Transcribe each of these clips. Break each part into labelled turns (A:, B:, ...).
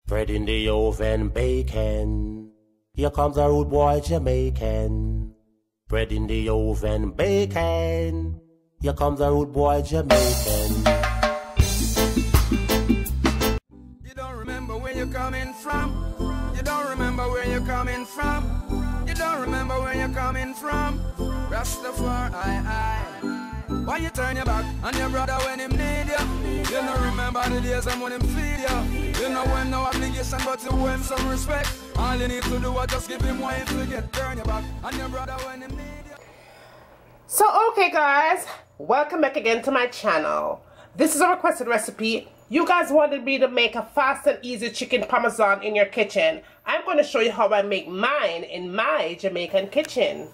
A: Bread in the oven, bacon. Here comes a rude boy Jamaican. Bread in the oven, bacon. Here comes a rude boy Jamaican.
B: You don't remember where you're coming from. You don't remember where you're coming from. You don't remember where you're coming from. Rastafari, why you turn your back on your brother when him need you? You don't remember the days when him feed you. You know when no obligation but you want some respect. All you need to do is just give him what you forget. Turn your back on your brother when him need you.
C: So okay guys, welcome back again to my channel. This is a requested recipe. You guys wanted me to make a fast and easy chicken parmesan in your kitchen. I'm going to show you how I make mine in my Jamaican kitchen.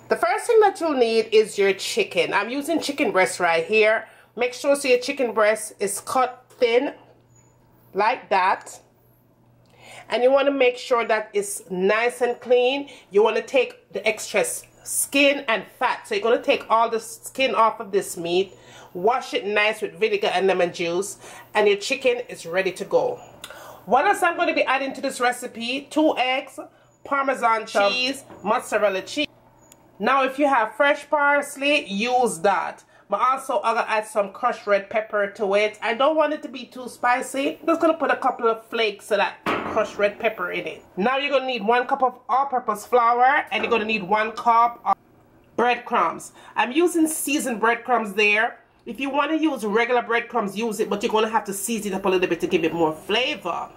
C: The first thing that you'll need is your chicken. I'm using chicken breast right here. Make sure so your chicken breast is cut thin like that. And you want to make sure that it's nice and clean. You want to take the extra skin and fat. So you're going to take all the skin off of this meat. Wash it nice with vinegar and lemon juice. And your chicken is ready to go. What else I'm going to be adding to this recipe? 2 eggs, Parmesan cheese, mozzarella cheese. Now if you have fresh parsley, use that. But also I'm going to add some crushed red pepper to it. I don't want it to be too spicy. I'm just going to put a couple of flakes of that crushed red pepper in it. Now you're going to need 1 cup of all-purpose flour. And you're going to need 1 cup of breadcrumbs. I'm using seasoned breadcrumbs there. If you want to use regular breadcrumbs, use it. But you're going to have to season it up a little bit to give it more flavor.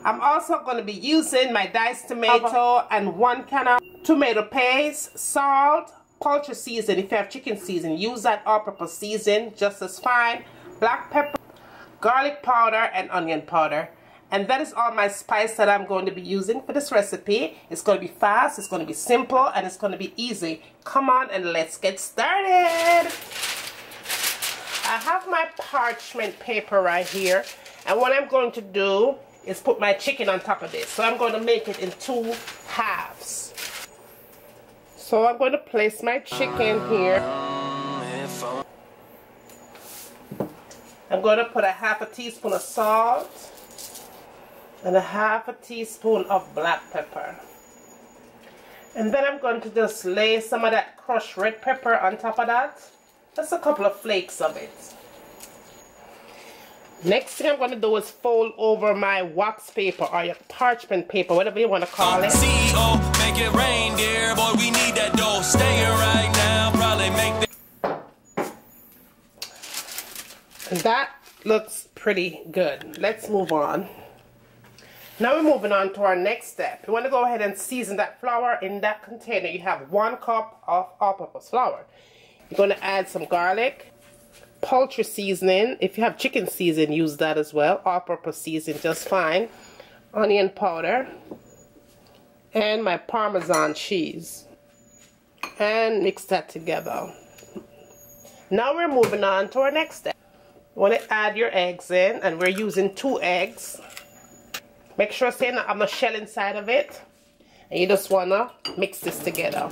C: I'm also going to be using my diced tomato and 1 can of tomato paste, salt, poultry season. If you have chicken season, use that all-purpose season just as fine. Black pepper, garlic powder, and onion powder. And that is all my spice that I'm going to be using for this recipe. It's going to be fast, it's going to be simple, and it's going to be easy. Come on and let's get started. I have my parchment paper right here. And what I'm going to do is put my chicken on top of this. So I'm going to make it in 2 halves. So I'm going to place my chicken here. I'm going to put a 1/2 teaspoon of salt and a 1/2 teaspoon of black pepper. And then I'm going to just lay some of that crushed red pepper on top of that. Just a couple of flakes of it. Next thing I'm going to do is fold over my wax paper or your parchment paper, whatever you want to call it.
D: CEO, make it rain, dear boy. We need that dough. Stay here right now. Probably make the.
C: And that looks pretty good. Let's move on. Now we're moving on to our next step. You want to go ahead and season that flour. In that container, you have 1 cup of all-purpose flour. You're going to add some garlic. Poultry seasoning. If you have chicken season, use that as well. All-purpose season, just fine. Onion powder. And my Parmesan cheese. And mix that together. Now we're moving on to our next step. You want to add your eggs in, and we're using 2 eggs. Make sure you have no shell inside of it. And you just want to mix this together.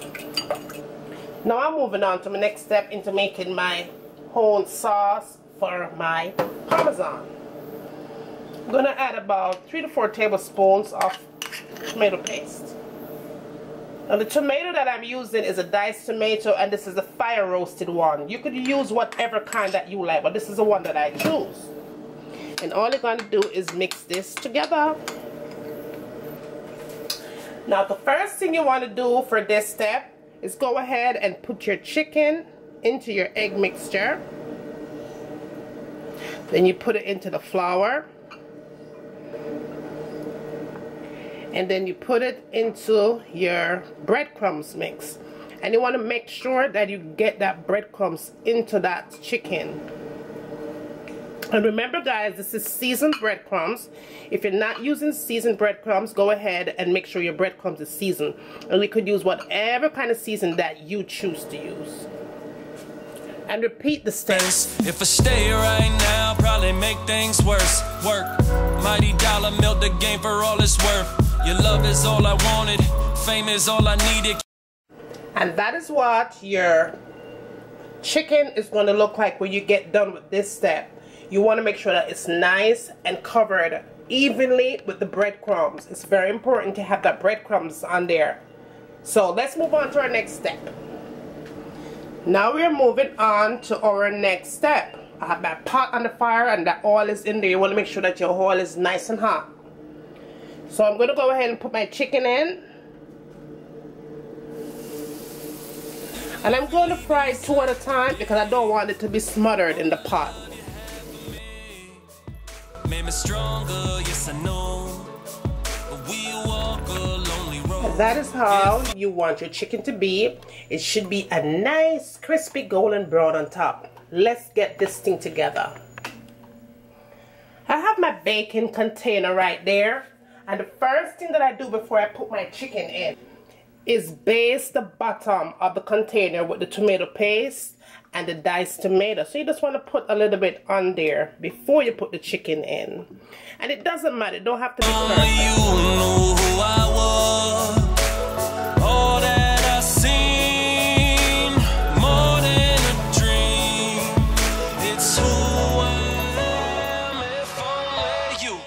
C: Now I'm moving on to my next step into making my whole sauce for my Parmesan. I'm going to add about 3 to 4 tablespoons of tomato paste. Now the tomato that I'm using is a diced tomato, and this is a fire roasted one. You could use whatever kind that you like, but this is the one that I choose. And all you're going to do is mix this together. Now the first thing you want to do for this step is go ahead and put your chicken into your egg mixture. Then you put it into the flour. And then you put it into your breadcrumbs mix. And you want to make sure that you get that breadcrumbs into that chicken. And remember guys, this is seasoned breadcrumbs. If you're not using seasoned breadcrumbs, go ahead and make sure your breadcrumbs is seasoned. And we could use whatever kind of season that you choose to use. And repeat the steps.
D: If I stay right now, probably make things worse. Work, mighty dollar, milk the game for all it's worth. Your love is all I wanted, fame is all I needed.
C: And that is what your chicken is going to look like when you get done with this step. you want to make sure that it's nice and covered evenly with the breadcrumbs. It's very important to have that breadcrumbs on there. So let's move on to our next step. Now we're moving on to our next step. I have my pot on the fire and the oil is in there. You want to make sure that your oil is nice and hot. So I'm going to go ahead and put my chicken in. And I'm going to fry it 2 at a time because I don't want it to be smothered in the pot. That is how you want your chicken to be. It should be a nice crispy golden brown on top. Let's get this thing together. I have my baking container right there. And the first thing that I do before I put my chicken in is baste the bottom of the container with the tomato paste and the diced tomato. So you just want to put a little bit on there before you put the chicken in. And it doesn't matter, it don't have to be perfect.
D: You know who I was, all that I seen, more than a dream. It's who I am, if only you.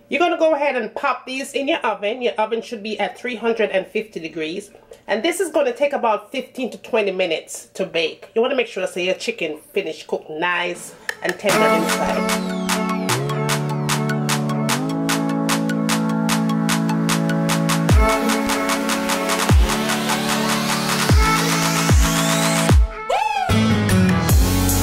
C: You're going to go ahead and pop these in your oven. Your oven should be at 350 degrees. And this is going to take about 15 to 20 minutes to bake. You want to make sure that your chicken finished cooked nice and tender inside.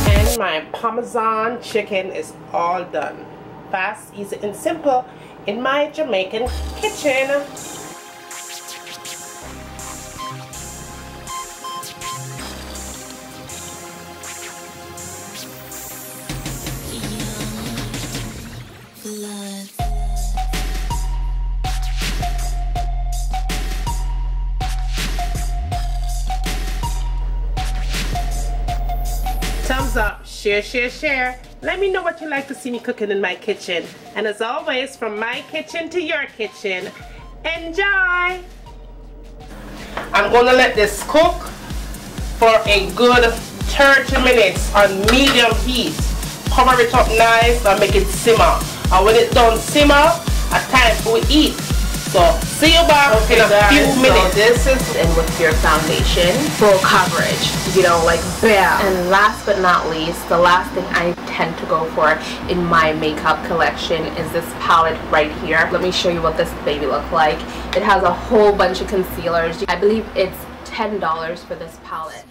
C: And my Parmesan chicken is all done. Fast, easy, and simple in my Jamaican kitchen. Thumbs up, share, share, share. Let me know what you like to see me cooking in my kitchen. And as always, from my kitchen to your kitchen, enjoy! I'm gonna let this cook for a good 30 minutes on medium heat. Cover it up nice and make it simmer. And when it's done simmer, it's time for eat. So, see you back in a few minutes.
E: So this is in with your foundation, full coverage, you know, like bam. And last but not least, the last thing I tend to go for in my makeup collection is this palette right here. Let me show you what this baby looks like. It has a whole bunch of concealers. I believe it's $10 for this palette.